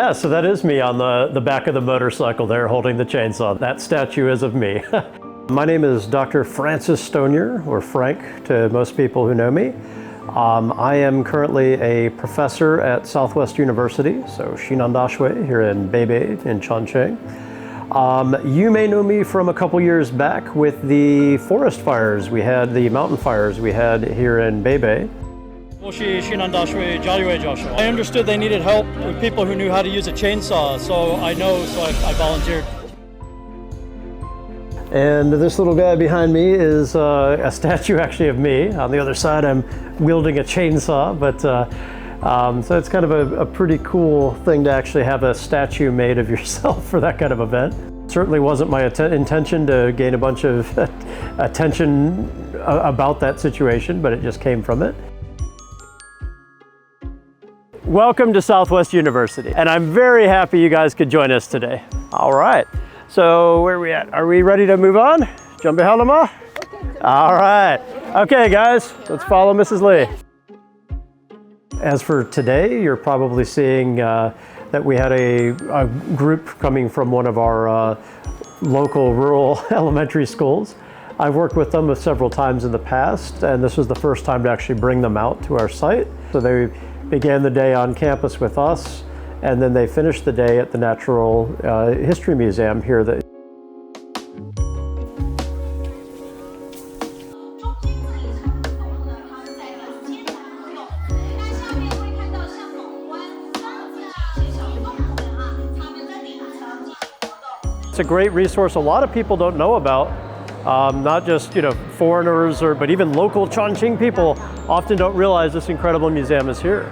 Yeah, so that is me on the back of the motorcycle there holding the chainsaw. That statue is of me. My name is Dr. Francis Stonier, or Frank to most people who know me. I am currently a professor at Southwest University, so Shinandashue here in Beibei in Chongqing. You may know me from a couple years back with the forest fires we had, the mountain fires we had here in Beibei. I understood they needed help with people who knew how to use a chainsaw, so I volunteered. And this little guy behind me is a statue actually of me. On the other side I'm wielding a chainsaw, but so it's kind of a pretty cool thing to actually have a statue made of yourself for that kind of event. Certainly wasn't my intention to gain a bunch of attention about that situation, but it just came from it. Welcome to Southwest University, and I'm very happy you guys could join us today. All right, so where are we at? Are we ready to move on? Junbehalama? All right. Okay, guys, let's follow Mrs. Lee. As for today, you're probably seeing that we had a group coming from one of our local rural elementary schools. I've worked with them several times in the past, and this was the first time to actually bring them out to our site. So they began the day on campus with us, and then they finished the day at the Natural History Museum here. It's a great resource a lot of people don't know about. Not just foreigners, but even local Chongqing people often don't realize this incredible museum is here.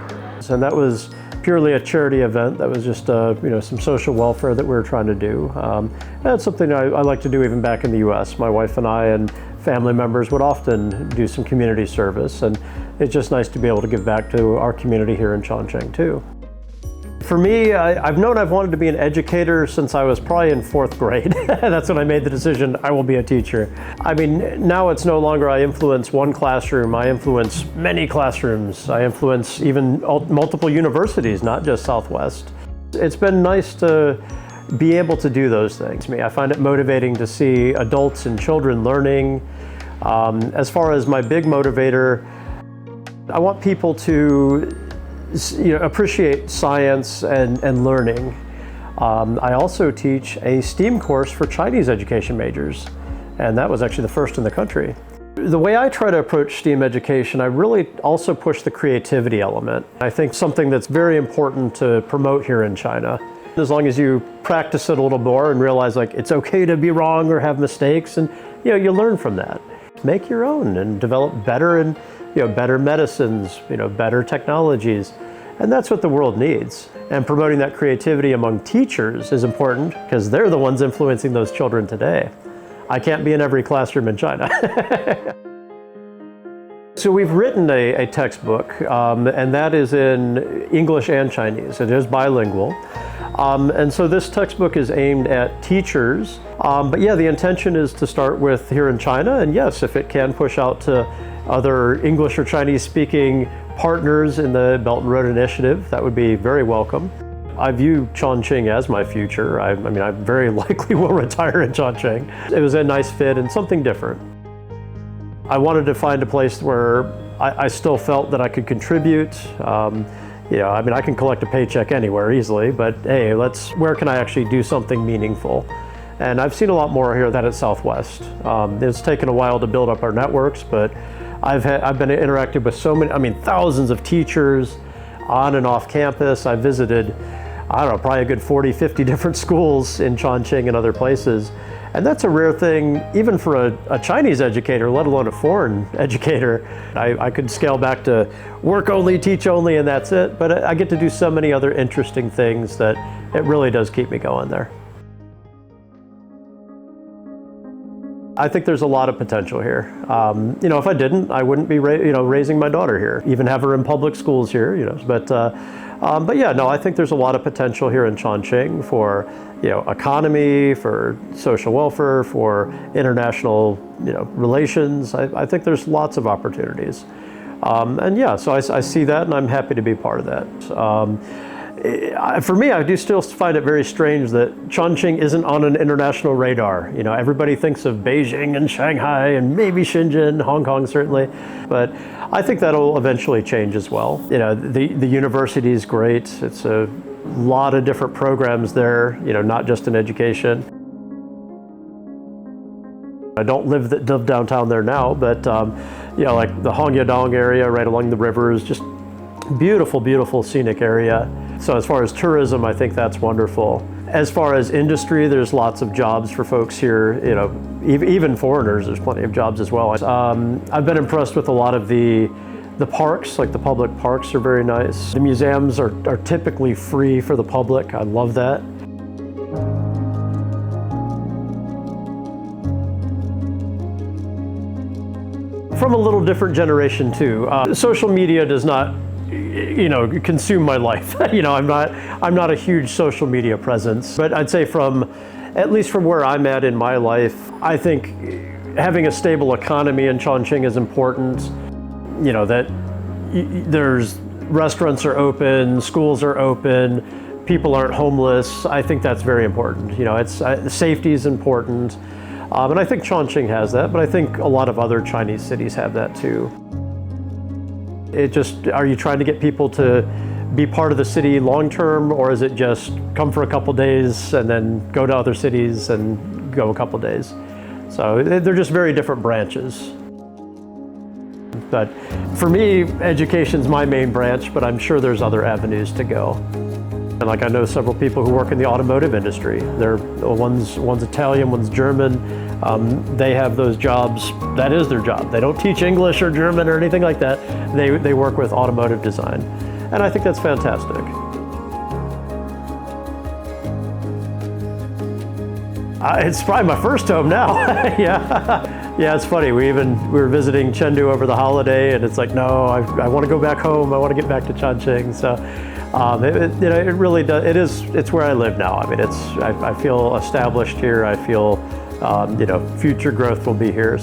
And that was purely a charity event. That was just some social welfare that we were trying to do. That's something I like to do even back in the US. My wife and I and family members would often do some community service, and it's just nice to be able to give back to our community here in Chongqing too. For me, I've known I've wanted to be an educator since I was probably in 4th grade. That's when I made the decision I will be a teacher. I mean, now it's no longer I influence one classroom, I influence many classrooms. I influence even multiple universities, not just Southwest. It's been nice to be able to do those things. I find it motivating to see adults and children learning. As far as my big motivator, I want people to appreciate science and learning. I also teach a STEAM course for Chinese education majors, and that was actually the first in the country. The way I try to approach STEAM education, I really also push the creativity element. I think something that's very important to promote here in China. As long as you practice it a little more and realize it's okay to be wrong or have mistakes, and you learn from that. Make your own and develop better and better medicines, better technologies. And that's what the world needs. And promoting that creativity among teachers is important because they're the ones influencing those children today. I can't be in every classroom in China. So we've written a textbook, and that is in English and Chinese. It is bilingual. And so this textbook is aimed at teachers. But yeah, the intention is to start with here in China, and yes, if it can push out to other English or Chinese speaking partners in the Belt and Road Initiative, that would be very welcome. I view Chongqing as my future. I mean, I very likely will retire in Chongqing. It was a nice fit and something different. I wanted to find a place where I still felt that I could contribute. I mean, I can collect a paycheck anywhere easily, but hey, where can I actually do something meaningful? And I've seen a lot more here than at Southwest. It's taken a while to build up our networks, but I've been interactive with thousands of teachers on and off campus. I visited, probably a good 40, 50 different schools in Chongqing and other places. And that's a rare thing, even for a Chinese educator, let alone a foreign educator. I could scale back to work only, teach only, and that's it. But I get to do so many other interesting things that it really does keep me going there. I think there's a lot of potential here. If I didn't, I wouldn't be raising my daughter here, even have her in public schools here. But yeah, no, I think there's a lot of potential here in Chongqing for economy, for social welfare, for international relations. I think there's lots of opportunities. And yeah, so I see that, and I'm happy to be part of that. For me, I do still find it very strange that Chongqing isn't on an international radar. You know, everybody thinks of Beijing and Shanghai and maybe Shenzhen, Hong Kong certainly, but I think that'll eventually change as well. You know, the university is great. It's a lot of different programs there, you know, not just in education. I don't live downtown there now, but you know, like the Hongyadong area right along the river is just beautiful, beautiful scenic area. So as far as tourism, I think that's wonderful. As far as industry, there's lots of jobs for folks here, you know, even foreigners, there's plenty of jobs as well. I've been impressed with a lot of the parks, like the public parks are very nice. The museums are typically free for the public. I love that. From a little different generation too. Social media does not, you know, consume my life. You know, I'm not a huge social media presence, but I'd say at least from where I'm at in my life, I think having a stable economy in Chongqing is important. You know, that there's restaurants are open, schools are open, people aren't homeless. I think that's very important. You know, safety is important. And I think Chongqing has that, but I think a lot of other Chinese cities have that too. Are you trying to get people to be part of the city long term, or is it just come for a couple days and then go to other cities and go a couple days? So they're just very different branches. But for me, education's my main branch, but I'm sure there's other avenues to go. And like I know several people who work in the automotive industry. One's Italian, one's German. They have those jobs. That is their job. They don't teach English or German or anything like that. They work with automotive design. And I think that's fantastic. It's probably my first home now. Yeah, it's funny. We were visiting Chengdu over the holiday, and it's like, no, I want to go back home. I want to get back to Chongqing. So, you know, it really does. It's where I live now. I mean, I feel established here. I feel, you know, future growth will be here.